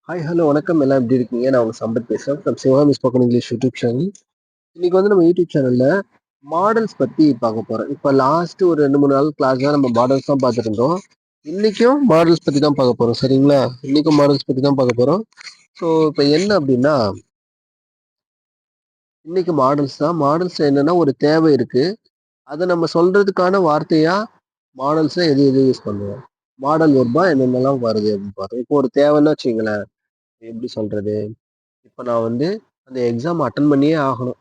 Hi, hello, வணக்கம். எல்லாம் எப்படி இருக்கீங்க? நான் உங்க சம்பத் பேசுறேன் from Sivakami spoken English YouTube channel. இன்னைக்கு வந்து நம்ம யூடியூப் சேனல்ல மாடல்ஸ் பத்தி பார்க்க போறோம். இப்ப லாஸ்ட் ஒரு 2, 3 நாள் கிளாஸ் தான் நம்ம மாடல்ஸ் தான் பார்த்துட்டு இருந்தோம். இன்னைக்கும் மாடல்ஸ் பத்தி தான் பார்க்க போறோம். சரிங்களா? இன்னைக்கும் மாடல்ஸ் பத்தி தான் பார்க்க போறோம். ஸோ இப்ப என்ன அப்படின்னா, இன்னைக்கு மாடல்ஸ் தான். மாடல்ஸ்ல என்னன்னா ஒரு தேவை இருக்கு. அதை நம்ம சொல்றதுக்கான வார்த்தையா மாடல்ஸ்ல எது எது யூஸ் பண்ணுவோம்? மாடல் வெர்பா என்னென்னலாம் வருது அப்படின்னு பார்த்தோம். இப்போ ஒரு தேவைன்னு வச்சுங்களேன். எப்படி சொல்றது? இப்ப நான் வந்து அந்த எக்ஸாம் அட்டெண்ட் பண்ணியே ஆகணும்.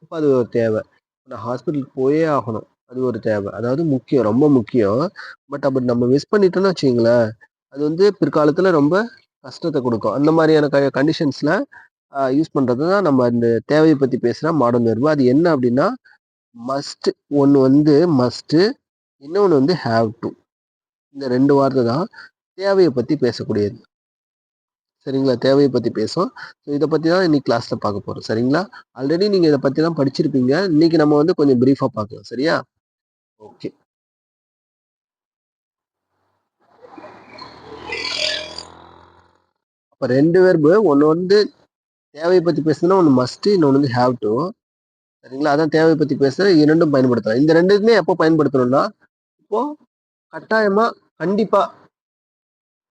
அப்ப அது ஒரு தேவை. நான் ஹாஸ்பிட்டலுக்கு போயே ஆகணும். அது ஒரு தேவை. அதாவது முக்கியம், ரொம்ப முக்கியம். பட் அப்படி நம்ம மிஸ் பண்ணிட்டோம்னு வச்சுக்கங்களேன், அது வந்து பிற்காலத்துல ரொம்ப கஷ்டத்த குடுக்கும். அந்த மாரியான கண்டிஷன்ஸ்ல யூஸ் பண்றது தான் நம்ம அந்த தேவைய பத்தி பேசுற மாடர்ன் வெர்ப். அது என்ன அப்படின்னா, மஸ்ட் ஒண்ணு வந்து மஸ்ட்டு, இன்னொன்னு வந்து ஹேவ் டூ. இந்த 2 வார்த்தை தான் தேவைய பத்தி பேசக்கூடியது. சரிங்களா? தேவைய பத்தி பேசுவோம். ஸோ இத பத்தி தான் இன்னைக்கு கிளாஸ்ல பார்க்க போறோம். சரிங்களா? ஆல்ரெடி நீங்க இத பத்திலாம் படிச்சிருப்பீங்க. இன்னைக்கு நம்ம வந்து கொஞ்சம் பிரீஃபா பார்க்கலாம். சரியா? ஓகே. அப்ப 2 வெர்பு ஒண்ணு வந்து தேவைய பத்தி பேசுதுன்னா, ஒண்ணு மஸ்ட், இன்னொன்னு வந்து ஹேவ் டூ. சரிங்களா? அதான் தேவைய பத்தி பேச 2ம் பயன்படுத்தலாம். இந்த 2த்துமே எப்போ பயன்படுத்தணும்னா, இப்போ கட்டாயமா, கண்டிப்பா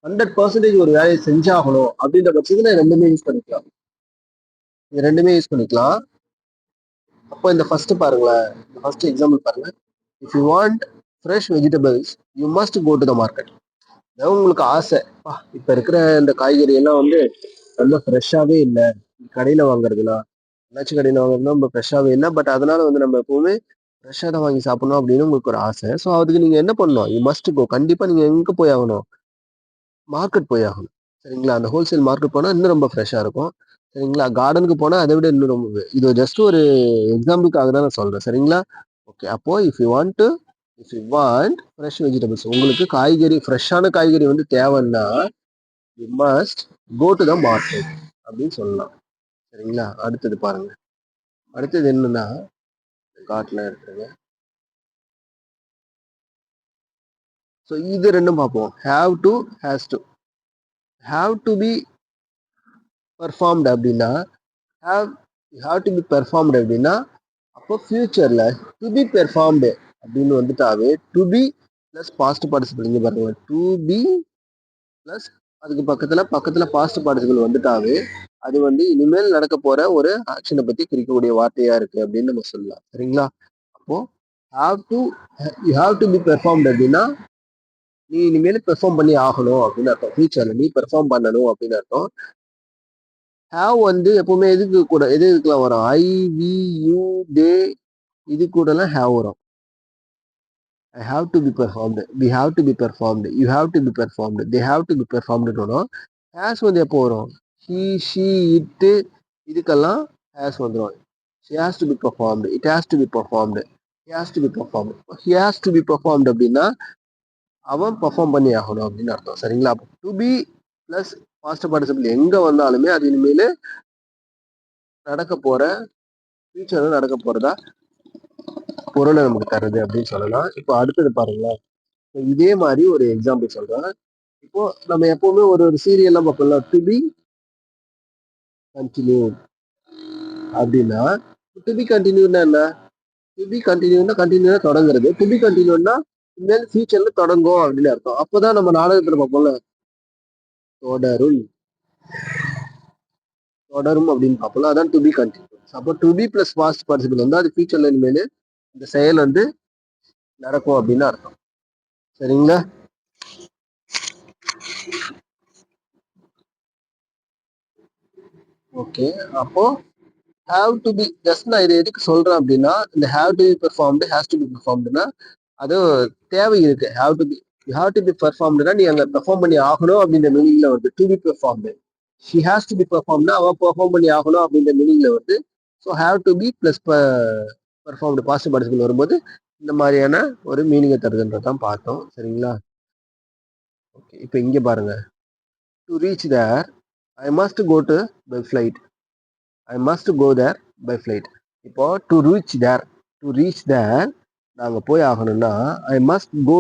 100% ஒரு வேலைய செஞ்சாகணும் அப்படின்ற பட்சத்துல 2மே யூஸ் பண்ணிக்கலாம். இது 2மே யூஸ் பண்ணிக்கலாம். அப்போ இந்த ஃபர்ஸ்ட் பாருங்களேன். இந்த ஃபர்ஸ்ட் எக்ஸாம்பிள் பாருங்க. If you want fresh vegetables, you must go to the market. அதாவது உங்களுக்கு ஆசை. இப்ப இருக்கிற இந்த காய்கறி எல்லாம் வந்து ரொம்ப ஃப்ரெஷ்ஷாவே இல்லை. கடையில வாங்குறதுலாம் என்னாச்சும் கடையில வாங்குறதுனா ரொம்ப ஃப்ரெஷ்ஷாவே இல்லை. பட் அதனால வந்து நம்ம எப்பவுமே ஃப்ரெஷ்ஷாக தான் வாங்கி சாப்பிடணும் அப்படின்னு உங்களுக்கு ஒரு ஆசை. ஸோ அதுக்கு நீங்க என்ன பண்ணணும்? You must go. கண்டிப்பா நீங்க எங்க போய் ஆகணும்? மார்க்கெட் போய் ஆகணும். சரிங்களா? அந்த ஹோல்சேல் மார்க்கெட் போனா இன்னும் ரொம்ப ஃப்ரெஷ்ஷா இருக்கும். சரிங்களா? கார்டனுக்கு போனா அதை விட இன்னும் ரொம்ப இது ஜஸ்ட் ஒரு எக்ஸாம்பிளுக்காக தான் நான் சொல்றேன். சரிங்களா? ஓகே. அப்போ if you want fresh vegetables, உங்களுக்கு காய்கறி ஃப்ரெஷ்ஷான காய்கறி வந்து தேவைன்னா you must go to the market அப்படின்னு சொல்லலாம். சரிங்களா? அடுத்தது பாருங்க. அடுத்தது என்னன்னா காட்டுல இருக்குங்க. ஸோ இது ரெண்டும் பார்ப்போம். Have to, has to. Have to be performed அப்படின்னா have have to be performed அப்படின்னா அப்போ ஃபியூச்சர்ல டு பி பெர்ஃபார்ம்டு அப்படின்னு வந்துட்டாவே to be plus past participle. இங்க பாருங்க, டு பி பிளஸ் அதுக்கு பக்கத்துல பாஸ்ட் பார்ட்டிசிபிள் வந்துட்டாவே அது வந்து இனிமேல் நடக்க போற ஒரு ஆக்ஷனை பத்தி குறிக்கக்கூடிய வார்த்தையா இருக்கு அப்படின்னு நம்ம சொல்லலாம். சரிங்களா? அப்போ have to you have to be performed அப்படின்னா நீ இனிமேல் பெர்ஃபார்ம் பண்ணி ஆகணும் அப்படின்னு அர்த்தம். ஃபியூச்சர்ல நீ பெர்ஃபார்ம் பண்ணணும் அப்படின்னு அர்த்தம். ஹாவ் வந்து எப்பவுமே எதுக்குலாம் வரும்? ஐ, வி, யூ, தே, இது கூட எல்லாம் ஹேவ் வரும். I have to be performed. We have to be performed. You have to be performed. They have to be performed வரும். Has வந்து எப்போ வரும்? He, she, it இதுக்கெல்லாம் has வந்துரும். She has to be performed. It has to be performed. He has to be performed. He has to be performed அப்படின்னா அவன் perform பண்ணி ஆகணும் அப்படின்னு அர்த்தம். சரிங்களா? To be plus past participle எங்க வந்தாலுமே அது இனிமேல் நடக்க போற ஃபியூச்சர்ல நடக்க போறதா பொருளை நமக்கு தருது அப்படின்னு சொல்லலாம். இப்போ அடுத்தது பாருங்களேன். இதே மாதிரி ஒரு எக்ஸாம்பிள் சொல்றேன். இப்போ நம்ம எப்பவுமே ஒரு சீரியல்லாம் பார்ப்போம்ல, டு பி கண்டினியூ அப்படின்னா டு பி கண்டினியூன்னா என்ன? டு பி கண்டினியூனா தொடங்குறது. டு பி கண்டினியூன்னா இனிமேல் ஃபியூச்சர்ல தொடங்கும் அப்படின்னு அர்த்தம். அப்போதான் நம்ம நாடகத்துல பார்ப்போம்ல, தொடரும் தொடரும் அப்படின்னு பார்ப்போம்ல, அதான் டு பி கண்டினியூ. அப்போ to be plus past participle வந்து அது ஃபியூச்சர்ல இனிமேல் இந்த செயல் வந்து நடக்கும் அப்படின்னு அர்த்தம். சரிங்களா? ஓகே. அப்போ ஹாவ் டு பி ஜஸ்ட் நான் இதை எதுக்கு சொல்றேன் அப்படின்னா, இந்த have to be performed, has to be பெர்ஃபார்ம்டுனா அது தேவை இருக்கு. ஹாவ் டு பி பெர்ஃபார்ம்டுனா நீ அங்க பெர்ஃபார்ம் பண்ணி ஆகணும் அப்படின்ற மீனிங்ல வருது. To be performed. She has to be பெர்ஃபார்ம்னா அவன் பெர்ஃபார்ம் பண்ணி ஆகணும் அப்படின்ற மீனிங்ல வருது. So have to be plus performed past participle வரும்போது இந்த மாதிரியான ஒரு மீனிங்கை தருதுன்றதான் பார்த்தோம். சரிங்களா? ஓகே. இப்போ இங்க பாருங்க. To reach there I must go to by flight. I must go there by flight. இப்போ டு ரீச் தேர் நாங்க போய் ஆகணும்னா I must go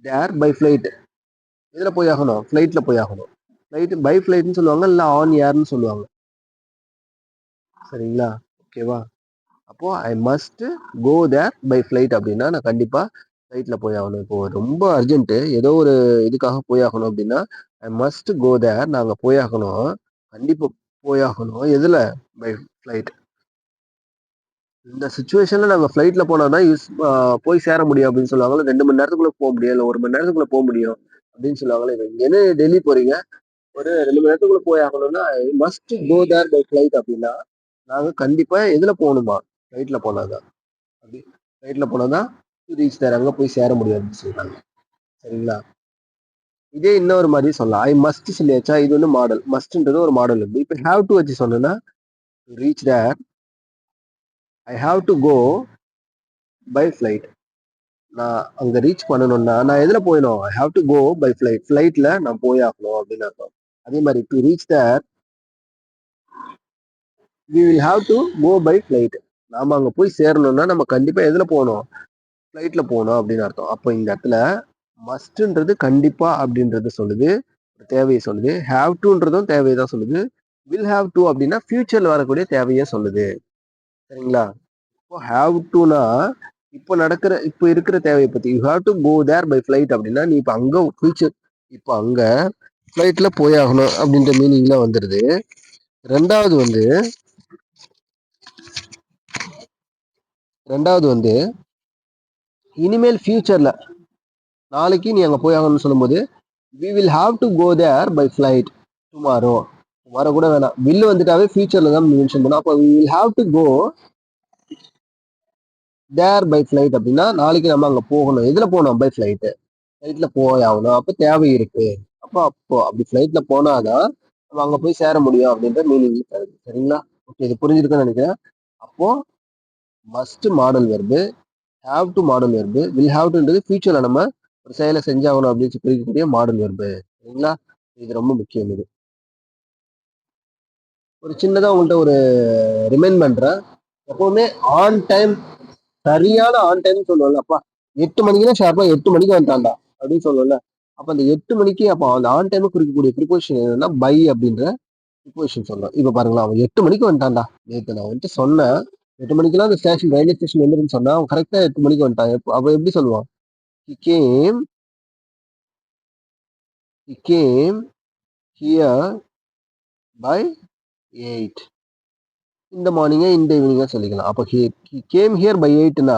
there by flight. எதுல போய் ஆகணும்? ஃப்ளைட்ல போய் ஆகணும். ஃப்ளைட் பை ஃப்ளைட்னு சொல்லுவாங்க, இல்ல ஆன் ஏர்னு சொல்லுவாங்க. சரிங்களா? ஓகேவா? அப்போ I must go there by flight அப்படின்னா நான் கண்டிப்பா ஃப்ளைட்ல போய் ஆகணும். இப்போ ரொம்ப அர்ஜென்ட் ஏதோ ஒரு இதுக்காக போய் ஆகணும் அப்படின்னா ஐ மஸ்ட் கோ தேர், நாங்க போய் ஆகணும், கண்டிப்பா போய் ஆகணும். எதுல? By flight. இந்த சுச்சுவேஷன்ல நாங்க ஃப்ளைட்ல போனா தான் போய் சேர முடியும் அப்படின்னு சொல்லுவாங்க. 2 மணி நேரத்துக்குள்ள போக முடியும், இல்ல 1 மணி நேரத்துக்குள்ள போக முடியும் அப்படின்னு சொல்லுவாங்களே. இங்க டெல்லி போறீங்க, ஒரு 2 மணி நேரத்துக்குள்ள போய் ஆகணும்னா I must go there by flight அப்படின்னா நாங்க கண்டிப்பா எதுல போகணுமா? ஃப்ளைட்ல போனாதான். அப்படி ஃப்ளைட்ல போனாதான் ரீச் தேர், அங்க போய் சேர முடியும் அப்படின்னு சொல்றாங்க. சரிங்களா? இதே இன்னொரு மாதிரி சொல்லலாம். ஐ மஸ்ட் சொல்லியாச்சா, இது வந்து மாடல். மஸ்ட்ன்றது ஒரு மாடல் இருக்கு. இப்போ ஹேவ் டு வச்சு சொன்னா reach there I have to go by flight. நான் அங்க ரீச் பண்ணணும்னா நான் எதுல போயணும்? I have to go by flight. ஃப்ளைட்ல நான் போய் ஆகணும் அப்படின்னு அர்த்தம். அதே மாதிரி to reach there we will have to go by flight. நாம அங்க போய் சேரணும்னா நம்ம கண்டிப்பா எதுல போகணும்? ஃப்ளைட்ல போகணும் அப்படின்னு அர்த்தம். அப்போ இந்த இடத்துல மஸ்ட்ன்றது கண்டிப்பா அப்படின்றது சொல்லுது, தேவையை சொல்லுது. ஹேவ் டுன்றதும் தேவையை தான் சொல்லுது. வில் ஹாவ் டு அப்படின்னா ஃபியூச்சர்ல வரக்கூடிய தேவையை சொல்லுது. சரிங்களா? இப்போ ஹேவ் டுனா இப்போ இருக்கிற தேவையை பத்தி, you have to go there by flight அப்படின்னா நீ இப்போ அங்க ஃபியூச்சர், இப்போ அங்க ஃப்ளைட்ல போய் ஆகணும் அப்படின்ற மீனிங்ல வந்துருது. ரெண்டாவது வந்து இனிமேல் ஃபியூச்சர்ல நாளைக்கு நீ அங்க போய் ஆகணும்னு சொல்லும்போது we will have to go there by flight tomorrow. Tomorrow கூட வேணாம், வில் வந்துட்டாவே ஃபியூச்சர்ல தான் மென்ஷன் பண்ணோம். அப்போ we will have to go there by flight அப்படின்னா நாளைக்கு நம்ம அங்க போகணும். எதுல போகணும்? By flight. ஃபிளைட்ல போய் ஆகணும். அப்போ தேவை இருக்கு. அப்போ அப்படி ஃபிளைட்ல போனாதான் நம்ம அங்க போய் சேர முடியும் அப்படின்ற மீனிங் தருது. சரிங்களா? ஓகே, இது புரிஞ்சிருக்குன்னு நினைக்கிறேன். அப்போ must modal verb, have to modal verb, will have டுன்றது ஃபியூச்சர்ல நம்ம ஒரு செயலை செஞ்சாகணும் அப்படின்னு குறிக்கக்கூடிய மாடல் வெர்பு. சரிங்களா? இது ரொம்ப முக்கியம். இது ஒரு சின்னதா உங்கள்கிட்ட ஒரு ரிமைண்ட் பண்றேன். எப்பவுமே ஆன் டைம், சரியான ஆன் டைம் சொல்லுவோம்ல. அப்பா 8 மணிக்குன்னா ஷார்ப்பா 8 மணிக்கு வந்துட்டான்டா அப்படின்னு சொல்லுவோம்ல. அப்ப அந்த 8 மணிக்கு அப்போ அந்த ஆன் டைம் குறிக்கக்கூடிய ப்ரிப்போசிஷன் என்னன்னா பை அப்படின்ற ப்ரிப்போசிஷன் சொல்லலாம். இப்ப பாருங்களா, அவன் 8 மணிக்கு வந்துட்டான்டா. நேற்று நான் வந்துட்டு சொன்னேன் 8 மணிக்கெல்லாம் அந்த ஸ்டேஷன் ரயில்வே ஸ்டேஷன் வந்துருன்னு சொன்னா அவன் கரெக்டா 8 மணிக்கு வந்துட்டான். அவ எப்படி சொல்லுவான்? he came he came here by 8. இந்த மார்னிங்கா இந்த ஈவினிங்கா சொல்லிக்கலாம். அப்போ கேம் ஹியர் பை 8னா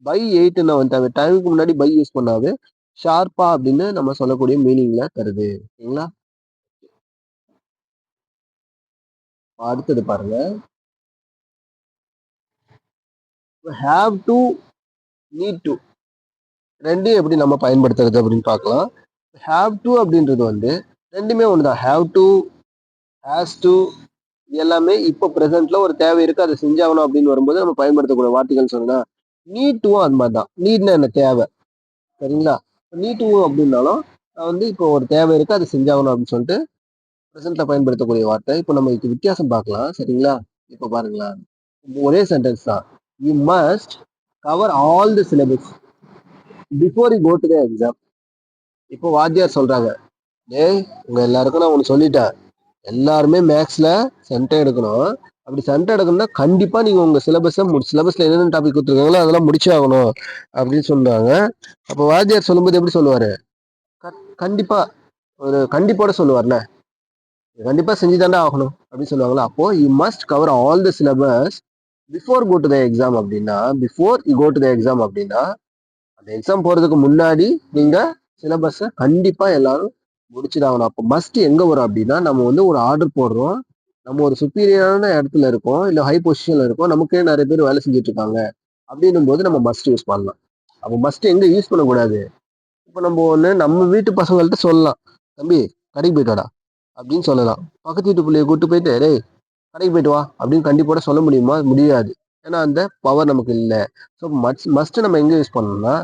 பை 8னா வந்து அந்த டைமுக்கு முன்னாடி பை யூஸ் பண்ணாவே ஷார்ப்பா அப்படின்னு நம்ம சொல்லக்கூடிய மீனிங்ல தருது. சரிங்களா? அடுத்தது பாருங்க, ஹாவ் டு, நீட் டு, ரெண்டையும் எப்படி நம்ம பயன்படுத்துறது அப்படின்னு பார்க்கலாம். ஹாவ் டு அப்படின்றது வந்து ரெண்டுமே ஒண்ணுதான். ஹாவ் டு, ஹேஸ் டு, எல்லாமே இப்போ பிரசன்ட்ல ஒரு தேவை இருக்கு, அதை செஞ்சாகணும் அப்படின்னு வரும்போது நம்ம பயன்படுத்தக்கூடிய வார்த்தைகள் சொன்னா. நீட் டுவும் அது மாதிரி தான். நீட்னா என்ன? தேவை. சரிங்களா? நீட் டு அப்படின்னாலும் வந்து இப்போ ஒரு தேவை இருக்கு, அதை செஞ்சாகணும் அப்படின்னு சொல்லிட்டு ப்ரெசென்ட்ல பயன்படுத்தக்கூடிய வார்த்தை. இப்போ நம்ம இதுக்கு வித்தியாசம் பார்க்கலாம். சரிங்களா? இப்போ பாருங்களா, ஒரே சென்டென்ஸ் தான். You must cover all the syllabus before you go to the exam. இப்போ வாத்தியார் சொல்றாங்க, டேய் உங்க எல்லாருக்கும் நான் ஒன்று சொல்லிட்டேன், எல்லாருமே மேக்ஸ்ல சென்டர் எடுக்கணும். அப்படி சென்டர் எடுக்கணும்னா கண்டிப்பா நீங்க உங்க சிலபஸ்ல என்னென்ன டாபிக் கொடுத்துருக்காங்களோ அதெல்லாம் முடிச்சே ஆகணும் அப்படின்னு சொல்றாங்க. அப்போ வாத்தியார் சொல்லும்போது எப்படி சொல்லுவாரு? கண்டிப்பா, ஒரு கண்டிப்போட சொல்லுவார்ல, கண்டிப்பா செஞ்சுதாண்டா ஆகணும் அப்படின்னு சொல்லுவாங்களா. அப்போ you must cover all the syllabus before go to the exam அப்படின்னா, before you go to the exam அப்படின்னா அந்த எக்ஸாம் போறதுக்கு முன்னாடி நீங்க சிலபஸை கண்டிப்பா எல்லாரும் முடிச்சுதாகணும். அப்போ மஸ்ட் எங்க வரும் அப்படின்னா, நம்ம வந்து ஒரு ஆர்டர் போடுறோம், நம்ம ஒரு சுப்பீரியரான இடத்துல இருக்கோம், இல்ல ஹை பொசிஷன்ல இருக்கோம், நமக்கே நிறைய பேர் வேலை செஞ்சுட்டு இருக்காங்க அப்படின்னும் போது நம்ம மஸ்ட் யூஸ் பண்ணலாம். அப்போ மஸ்ட் எங்க யூஸ் பண்ணக்கூடாது? இப்போ நம்ம ஒண்ணு நம்ம வீட்டு பசங்கள்ட்ட சொல்லலாம், தம்பி கடைக்கு போயிட்டு வாடா அப்படின்னு சொல்லலாம். பக்கத்து வீட்டு பிள்ளைய கூட்டு போயிட்டு டேய் கடைக்கு போயிட்டு வா அப்படின்னு கண்டிப்போட சொல்ல முடியுமா? முடியாது. ஏன்னா அந்த பவர் நமக்கு இல்லை. ஸோ மஸ்ட் நம்ம எங்க யூஸ் பண்ணணும்னா,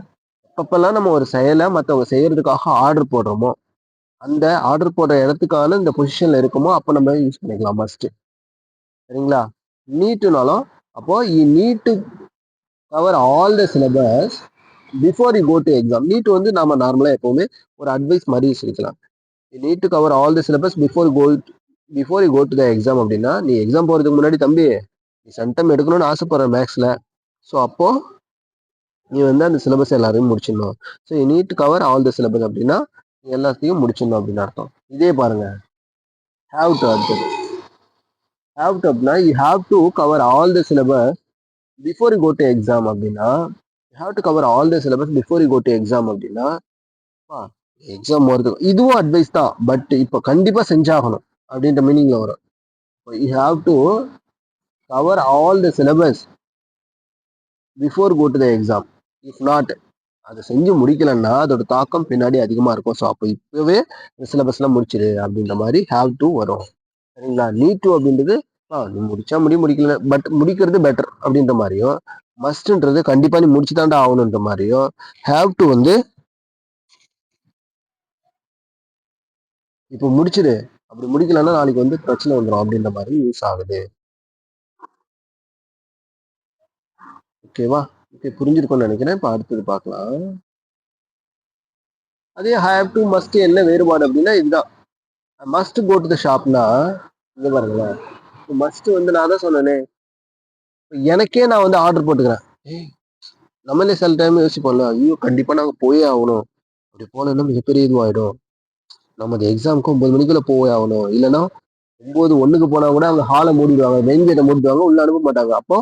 எப்பப்பெல்லாம் நம்ம ஒரு செயலை மற்றவங்க செய்யறதுக்காக ஆர்டர் போடுறோமோ, அந்த ஆர்டர் போடுற இடத்துக்கான இந்த பொசிஷன்ல இருக்குமோ அப்போ நம்ம யூஸ் பண்ணிக்கலாம் மஸ்ட். சரிங்களா? நீட்டுனாலும் அப்போ you need to cover all the syllabus before you go to exam. Need வந்து நாம நார்மலா எப்பவுமே ஒரு அட்வைஸ் மாதிரி சொல்லிக்கலாம். You need to cover all the syllabus before you go to the exam அப்படின்னா, நீ எக்ஸாம் போறதுக்கு முன்னாடி தம்பி நீ சென்டம் எடுக்கணும்னு ஆசைப்படுற மேக்ஸ்ல. ஸோ அப்போ நீ வந்து அந்த சிலபஸ் எல்லாரையும் முடிச்சிடணும். So you need to cover all the syllabus அப்படின்னா நீ எல்லாத்தையும் முடிச்சிடணும் அப்படின்னு அர்த்தம். இதே பாருங்க, ஹாவ் டு அடுத்தது. ஹாவ் டு அப்படின்னா you have to cover all the syllabus before you go to exam அப்படின்னா, you have to cover all the syllabus before you go to exam அப்படின்னா, எக்ஸாம் வருது இதுவும் அட்வைஸ் தான். பட் இப்போ கண்டிப்பா செஞ்சாகணும் அப்படின்ற மீனிங்ல வரும். You have to cover all the syllabus before go to the exam. If not, அதை செஞ்சு முடிக்கலன்னா அதோட தாக்கம் பின்னாடி அதிகமா இருக்கும். ஸோ அப்போ இப்பவே இந்த சிலபஸ்லாம் முடிச்சிடு அப்படின்ற மாதிரி ஹாவ் டு வரும். சரிங்களா? நீட் டு அப்படின்றது நீ முடிச்சா முடிக்கல பட் முடிக்கிறது பெட்டர் அப்படின்ற மாதிரியும், மஸ்ட்ன்றது கண்டிப்பா நீ முடிச்சுதாண்டா ஆகணுன்ற மாதிரியும், ஹாவ் டு வந்து இப்போ முடிச்சிடு, அப்படி முடிக்கலன்னா நாளைக்கு வந்து பிரச்சனை வந்துடும் அப்படின்ற மாதிரி யூஸ் ஆகுது. ஓகேவா? ஓகே, புரிஞ்சிருக்கும்னு நினைக்கிறேன். இப்போ அடுத்தது பார்க்கலாம். அதே ஹேவ் டு மஸ்ட் என்ன வேறுபாடு அப்படின்னா இதுதான். மஸ்ட் கோ டு த ஷாப்னா இங்க பாருங்களேன், மஸ்ட் வந்து நான் தான் சொன்னேனே, எனக்கே நான் வந்து ஆர்டர் போட்டுக்கிறேன். நம்மளே சில டைம் யோசிப்போம்ல, ஐயோ கண்டிப்பா நாங்க போயே ஆகணும், அப்படி போனோம்னா மிகப்பெரிய இதுவாயிடும், நம்ம அந்த எக்ஸாமுக்கு 9 மணிக்குள்ள போயே ஆகணும், இல்லைன்னா 9:01 போனா கூட அவங்க ஹாலை மூடிடுவாங்க, மெயின் கேட்டை மூடிடுவாங்க, உள்ள அனுப்ப மாட்டாங்க. அப்போ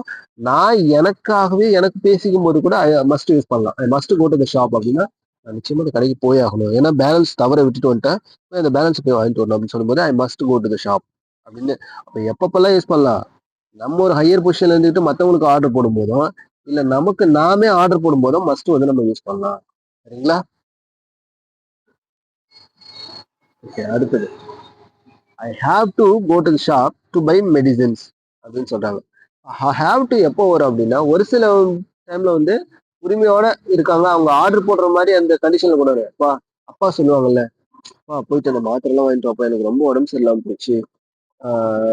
நான் எனக்காகவே எனக்கு பேசிக்கும் போது கூட மஸ்ட் யூஸ் பண்ணலாம். Must go to the shop அப்படின்னா நான் நிச்சயமா அந்த கடைக்கு போய் ஆகணும், ஏன்னா பேலன்ஸ் தவற விட்டுட்டு வந்துட்டேன், அந்த பேலன்ஸ் போய் வாங்கிட்டு வரணும் அப்படின்னு சொல்லும்போது I must go to the shop அப்படின்னு. அப்போ எப்பப்பெல்லாம் யூஸ் பண்ணலாம்? நம்ம ஒரு ஹையர் பொசிஷன்ல இருந்துட்டு மற்றவங்களுக்கு ஆர்டர் போடும் போதும், இல்ல நமக்கு நாமே ஆர்டர் போடும் போதும் மஸ்ட் வந்து நம்ம யூஸ் பண்ணலாம். சரிங்களா? ஓகே, அடுத்தது I have to go to the shop to buy medicines அப்படின்னு சொல்றாங்க. ஹாவ் டு எப்போ வரும் அப்படின்னா, ஒரு சில டைம்ல வந்து உரிமையோட இருக்காங்க, அவங்க ஆர்டர் போடுற மாதிரி அந்த கண்டிஷன்ல கூட அப்பா அப்பா சொல்லுவாங்கல்ல, அப்பா போயிட்டு அந்த மாத்திரை எல்லாம் வாங்கிட்டு வாப்பா, எனக்கு ரொம்ப உடம்பு சரியில்லாம போச்சு,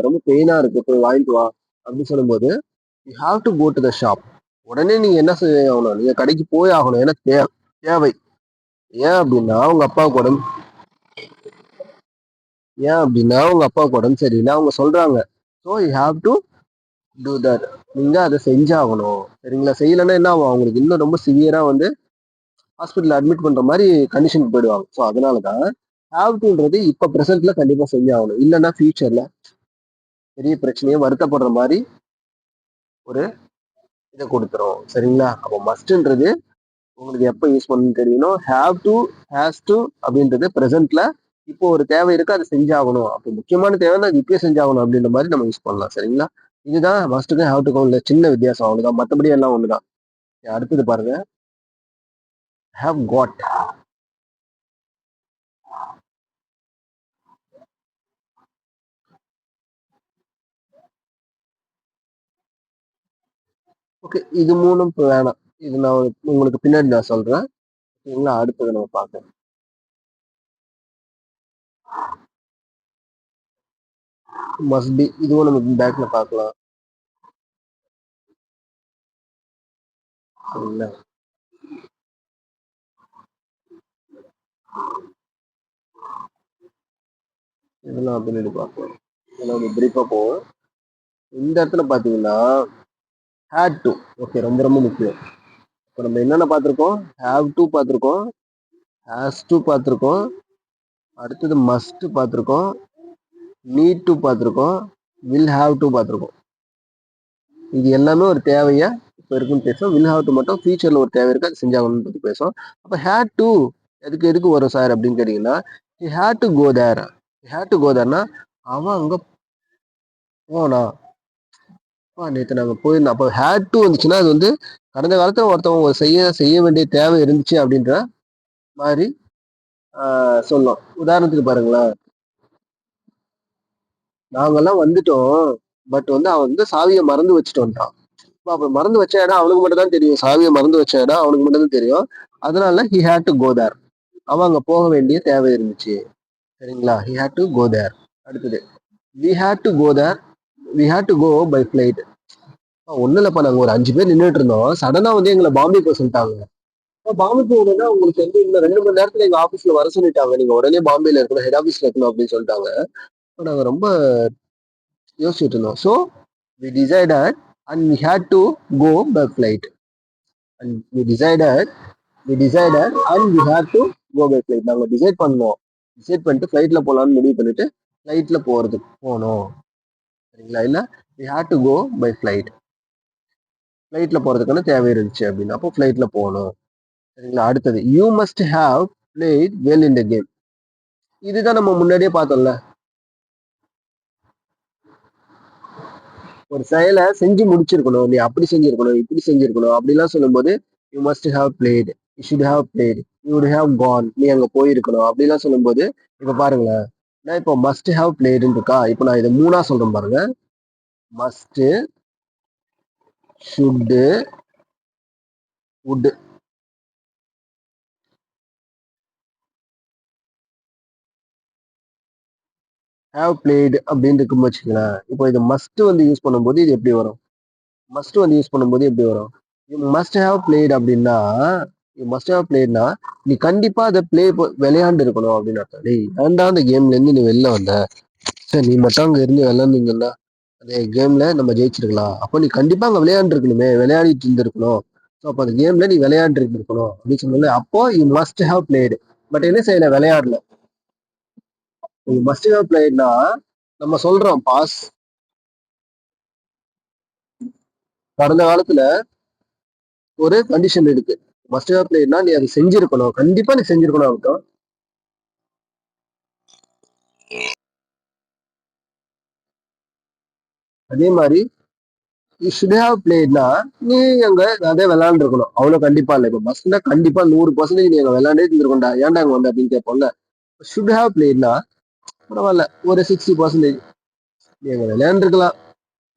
ரொம்ப பெயினா இருக்கு, போய் வாங்கிட்டு வா அப்படின்னு சொல்லும்போது you have to go to the shop. உடனே நீங்க என்ன செய்ய ஆகணும்? நீங்க கடைக்கு போய் ஆகணும், ஏன்னா தேவை. ஏன் அப்படின்னா உங்க அப்பாவுக்கு உடம்பு ஏன் அப்படின்னா உங்க அப்பாவுக்கு உடம்பு சரியில்லை, அவங்க சொல்றாங்க. So you have to do that. நீங்க அதை செஞ்சாகணும். சரிங்களா? செய்யலைன்னா என்ன ஆகும்? அவங்களுக்கு இன்னும் ரொம்ப சிவியரா வந்து ஹாஸ்பிட்டல் அட்மிட் பண்ற மாதிரி கண்டிஷனுக்கு போயிடுவாங்க. ஸோ அதனாலதான் ஹாவ் டுன்றது இப்ப பிரசன்ட்ல கண்டிப்பா செஞ்சாகணும், இல்லைன்னா ஃபியூச்சர்ல பெரிய பிரச்சனையே வருத்தப்படுற மாதிரி ஒரு இதை கொடுத்துரும். சரிங்களா? அப்போ மஸ்ட்ன்றது உங்களுக்கு எப்போ யூஸ் பண்ணணும்னு தெரியணும். ஹேவ் டு, ஹேஸ் டு அப்படின்றது பிரசன்ட்ல இப்போ ஒரு தேவை இருக்கு, அதை செஞ்சாகணும், அப்போ முக்கியமான தேவைன்னா அது இப்பயே செஞ்சாகணும் அப்படின்ற மாதிரி நம்ம யூஸ் பண்ணலாம். சரிங்களா? இதுதான் மஸ்ட்டுக்கும் ஹேவ் டுக்கும் சின்ன வித்தியாசம், அவ்வளவுதான். மற்றபடி எல்லாம் ஒண்ணுதான். அடுத்தது பாருங்க, ஹேவ் காட். ஓகே, இது மூணும் இப்போ வேணாம், இது நான் உங்களுக்கு பின்னாடி நான் சொல்றேன். சரிங்களா? அடுத்தது நம்ம பார்க்கலாம். மஸ்ட் பி, இதுவும் நம்ம பேக்ல பார்க்கலாம். சரிங்களா? இதெல்லாம் பின்னாடி பார்க்கலாம், இதெல்லாம் பிரீஃபா போவோம். இந்த இடத்துல பாத்தீங்கன்னா had to. ஓகே, ரொம்ப ரொம்ப முக்கியம். இப்போ நம்ம என்னென்ன பார்த்துருக்கோம்? have to பார்த்துருக்கோம், has to பார்த்துருக்கோம், அடுத்தது must பார்த்துருக்கோம், need to பார்த்துருக்கோம், will have to பார்த்துருக்கோம். இது எல்லாமே ஒரு தேவையா இப்போ இருக்குன்னு பேசுவோம். will have to மட்டும் ஃபியூச்சர்ல ஒரு தேவை இருக்கு, அது செஞ்சாகணும்னு பத்தி பேசுவோம். அப்போ had to எதுக்கு வரும் சார் அப்படின்னு கேட்டீங்கன்னா, he had to go there. he had to go thereனா அவன் அங்க போனா, நேற்று நாங்க போயிருந்தோம். அப்போ ஹேட் டு வந்துச்சுன்னா அது வந்து கடந்த காலத்துல ஒருத்தவங்க செய்ய வேண்டிய தேவை இருந்துச்சு அப்படின்ற மாதிரி சொல்லும். உதாரணத்துக்கு பாருங்களேன், நாங்கெல்லாம் வந்துட்டோம், பட் வந்து அவன் வந்து சாவியை மறந்து வச்சுட்டு வந்துட்டான். அப்ப மறந்து வச்ச இடம் அவனுக்கு மட்டும் தான் தெரியும், சாவியை மறந்து வச்ச இடம் அவனுக்கு மட்டும் தான் தெரியும். அதனால he had to go there. அவன் அங்க போக வேண்டிய தேவை இருந்துச்சு. சரிங்களா? He had to go there. அடுத்தது we had to go there, we had to go by flight. ஒன்னும் இல்லப்பா, நாங்க ஒரு 5 பேர் நின்றுட்டு இருந்தோம், சடனா வந்து எங்களை பாம்பே போக சொல்லிட்டாங்க. பாம்பே போகணும்னா உங்களுக்கு வந்து இன்னும் 2 மணி நேரத்துல எங்க ஆபீஸ்ல வர சொல்லிட்டாங்க. நீங்க உடனே பாம்பேல இருக்கணும், ஹெட் ஆபீஸ்ல இருக்கணும் அப்படின்னு சொல்லிட்டாங்க. நாங்க ரொம்ப யோசிச்சுட்டு இருந்தோம். So we decided and we had to go by flight. And we decided and we had to go by flight. நாங்க டிசைட் பண்ணிட்டு ஃபிளைட்ல போலாம்னு முடிவு பண்ணிட்டு ஃபிளைட்ல போனோம். சரிங்களா? இல்ல we had to go by flight. ஃபிளைட்ல போறதுக்கான தேவை இருந்துச்சு அப்படின்னா அப்போ ஃபிளைட்ல போகணும். சரிங்களா? அடுத்தது you must have played well in the game. இதுதான் நம்ம முன்னாடியே பார்த்தோம்ல. ஒரு செயலை செஞ்சு முடிச்சிருக்கணும், நீ அப்படி செஞ்சிருக்கணும், இப்படி செஞ்சிருக்கணும் அப்படிலாம் சொல்லும்போது you must have plate, you should have plate, you would have Khan, நீ அங்க போயிருக்கணும் அப்படிலாம் சொல்லும்போது இப்ப பாருங்களேன், நான் இப்போ மஸ்ட் ஹாவ் பிளேடுன்னு இருக்கா, இப்போ நான் இதை 3 சொல்றேன் பாருங்க. Must, should, would. Have blade அப்படின்னு இருக்கும் வச்சுக்கலாம். இப்போ இது மஸ்ட் வந்து யூஸ் பண்ணும்போது இது எப்படி வரும்? யூ மஸ்ட் ஹாவ் பிளேட் அப்படின்னா, நீ கண்டிப்பா அதை விளையாண்டு இருக்கணும் அப்படின்னு அர்த்தம். டேய், ஏன்டா அந்த கேம்ல இருந்து நீ வெளில வந்த, சரி நீ மட்டும் அங்க இருந்து விளையாண்டுங்கன்னா அந்த கேம்ல நம்ம ஜெயிச்சிருக்கலாம். அப்போ நீ கண்டிப்பா அங்க விளையாண்டு இருக்கணுமே, விளையாடிட்டு இருந்திருக்கணும். ஸோ அப்போ அந்த கேம்ல நீ விளையாண்டு இருந்திருக்கணும் அப்படின்னு சொன்னல. அப்போ you must have blade. But என்ன செய்யல, விளையாடல. யூ மஸ்ட் ஹாவ் பிளேட்னா நம்ம சொல்றோம் பாஸ். கடந்த காலத்துல ஒரு கண்டிஷன் இருக்கு. மஸ்ட் ஹேவ் பிளேட்னா நீ அதை செஞ்சிருக்கணும், கண்டிப்பா நீ செஞ்சிருக்கணும் அர்த்தம். அதே மாதிரி யூ ஷுட் ஹேவ் பிளேட்னா நீ அங்க அதே விளையாண்டு இருக்கணும். அவ்வளவு கண்டிப்பா இல்லை. இப்போ மஸ்ட்னா கண்டிப்பா 100% நீ அங்க விளையாண்டே இருந்திருக்கோண்டா, ஏன்டா அங்க வந்த அப்படின்னு கேட்போம்ல. ஷுட் ஹேவ் பிளேட்னா பரவாயில்ல, ஒரு 60% நீ அங்க விளையாண்டுருக்கலாம்,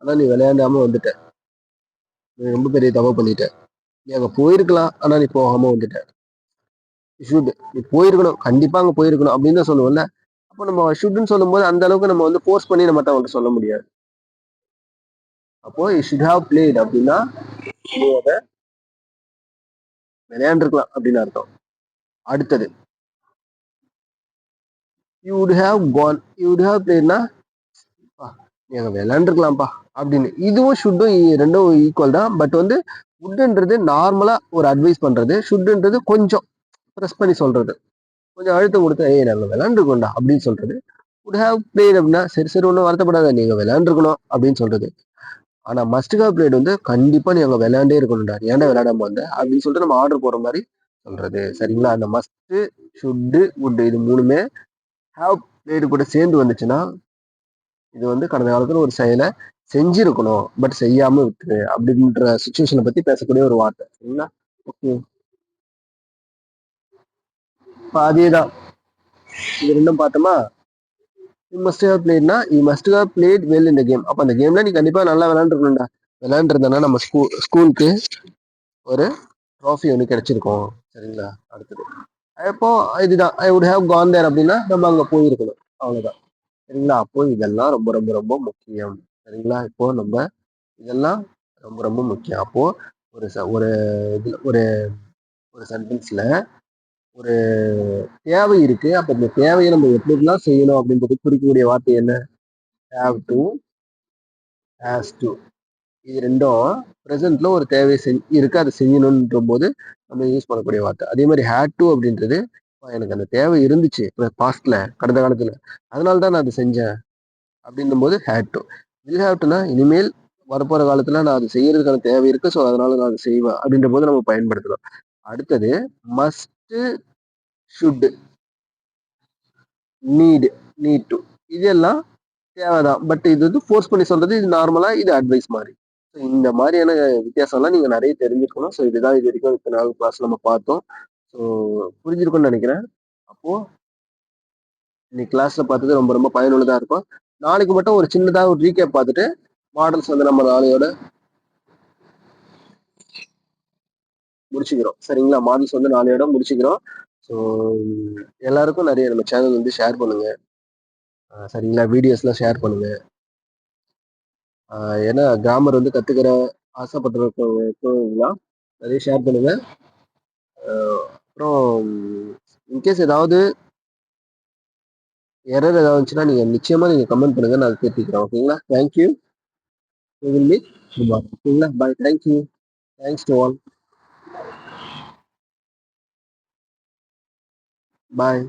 ஆனா நீ விளையாண்டாம வந்துட்ட, நீ ரொம்ப பெரிய தப்பு பண்ணிட்ட. நீ அங்க போயிருக்கலாம், ஆனா நீ போகாம வந்துட்ட. ஷுட், நீ போயிருக்கணும், கண்டிப்பா அங்க போயிருக்கணும் அப்படின்னு தான் சொல்லுவோம்ல. அப்போ நம்ம ஷுட்னு சொல்லும்போது அந்த அளவுக்கு நம்ம வந்து ஃபோர்ஸ் பண்ணி நம்ம அவங்கள்ட்ட சொல்ல முடியாது. அப்போ யூ ஷுட் ஹாவ் பிளேட் அப்படின்னா நீ அதை விளையாண்டுருக்கலாம் அப்படின்னு அர்த்தம். அடுத்தது you would have gone, you would have பிளேட்னா நீ அங்க விளையாண்டுருக்கலாம்ப்பா அப்படின்னு. இதுவும் ஷுட்டும் ரெண்டும் ஈக்குவல் தான். பட் வந்து வுட்ன்றது நார்மலா ஒரு அட்வைஸ் பண்றது, ஷுட்ன்றது கொஞ்சம் ப்ரெஸ் பண்ணி சொல்றது, கொஞ்சம் அழுத்தம் கொடுத்து ஏய் நாங்க விளையாண்டுருக்கோம்டா அப்படின்னு சொல்றது. வுட் ஹாவ் பிளேட் அப்படின்னா சரி சரி ஒன்றும் வருத்தப்படாத, நீங்க விளையாண்டுருக்கணும் அப்படின்னு சொல்றது. ஆனா மஸ்ட் ஹேவ் பிளேட் வந்து கண்டிப்பா நீ அங்க விளையாண்டே இருக்கணும்டா, நீ ஏன்டா விளையாடாம வந்த அப்படின்னு சொல்லிட்டு நம்ம ஆர்டர் போற மாதிரி சொல்றது. சரிங்களா? அந்த மஸ்ட், ஷுட், வுட் இது 3மே ஹேவ் பிளேடு கூட சேர்ந்து வந்துச்சுன்னா இது வந்து கடந்த காலத்துல ஒரு செயலை செஞ்சிருக்கணும் பட் செய்யாம விட்டுரு அப்படின்ற சுச்சுவேஷனை பத்தி பேசக்கூடிய ஒரு வார்த்தை. சரிங்களா? ஓகே, இப்போ அதேதான், இது ரெண்டும் பார்த்தோமா. யூ மஸ்ட் ஹேவ் பிளேட்னா you must have played well இந்த கேம். அப்போ அந்த கேம்ல நீ கண்டிப்பா நல்லா விளையாண்டுருக்கணும்டா. விளையாண்டுருந்தனா நம்ம ஸ்கூலுக்கு ஒரு ட்ராஃபி ஒன்று கிடைச்சிருக்கும். சரிங்களா? அடுத்தது அப்போ இதுதான் ஐ வுட் ஹேவ் கான் தேர் அப்படின்னா நம்ம அங்க போயிருக்கணும், அவ்வளவுதான். சரிங்களா? அப்போ இதெல்லாம் ரொம்ப ரொம்ப ரொம்ப முக்கியம். சரிங்களா? இப்போ நம்ம இதெல்லாம் ரொம்ப ரொம்ப முக்கியம். அப்போ ஒரு ஒரு ஒரு ஒரு சென்டென்ஸ்ல ஒரு தேவை இருக்கு. அப்ப இந்த தேவையை நம்ம எப்படி எல்லாம் செய்யணும் அப்படின்றது குறிக்கக்கூடிய வார்த்தை என்ன? Have to, has to. இது ரெண்டும் ப்ரெசென்ட்ல ஒரு தேவை இருக்கு, அதை செய்யணும்ன்ற போது நம்ம யூஸ் பண்ணக்கூடிய வார்த்தை. அதே மாதிரி ஹேட் டு அப்படின்றது எனக்கு அந்த தேவை இருந்துச்சு பாஸ்ட்ல, கடந்த காலத்துல, அதனால தான் நான் அதை செஞ்சேன் அப்படின்னும் போது ஹேட் டு. வில் ஹேவ் டுனா இனிமேல் வரப்போற காலத்துல நான் அது செய்யறதுக்கான தேவை இருக்கு, ஸோ அதனால நான் அதை செய்வேன் அப்படின்ற போது நம்ம பயன்படுத்தலாம். அடுத்தது மஸ்ட், ஷுட், நீட் டு, இதெல்லாம் தேவைதான். பட் இது வந்து ஃபோர்ஸ் பண்ணி சொல்றது, இது நார்மலா, இது அட்வைஸ் மாதிரி. ஸோ இந்த மாதிரியான வித்தியாசம்லாம் நீங்க நிறைய தெரிஞ்சுக்கணும். ஸோ இதுதான் இது வரைக்கும் இத்தனை நாள் கிளாஸ் நம்ம பார்த்தோம். ஸோ புரிஞ்சிருக்கும்னு நினைக்கிறேன். அப்போ இன்னைக்கு கிளாஸ்ல பார்த்தது ரொம்ப ரொம்ப பயனுள்ளதா இருக்கும். நாளைக்கு மட்டும் ஒரு சின்னதா ஒரு ரீகேப் பார்த்துட்டு மாடல்ஸ் வந்து நம்ம நாளையோட முடிச்சுக்கிறோம். சரிங்களா? மாடல்ஸ் வந்து நாளையோட முடிச்சுக்கிறோம். ஸோ எல்லாருக்கும் நிறைய நம்ம சேனல் வந்து ஷேர் பண்ணுங்க. சரிங்களா? வீடியோஸ்லாம் ஷேர் பண்ணுங்க. ஏன்னா கிராமர் வந்து கத்துக்கிற ஆசைப்பட்டிருக்கவங்களுக்குலாம் நிறைய ஷேர் பண்ணுங்க. அப்புறம் இன்கேஸ் ஏதாவது எரர் ஏதாவது இருந்துச்சுன்னா நிச்சயமா நீங்க கமெண்ட் பண்ணுங்க. நான் திருத்திக்கிறேன். ஓகேங்களா? Thank you. We will meet tomorrow. ஓகேங்களா? Bye. Thank you. Thanks to all. Bye.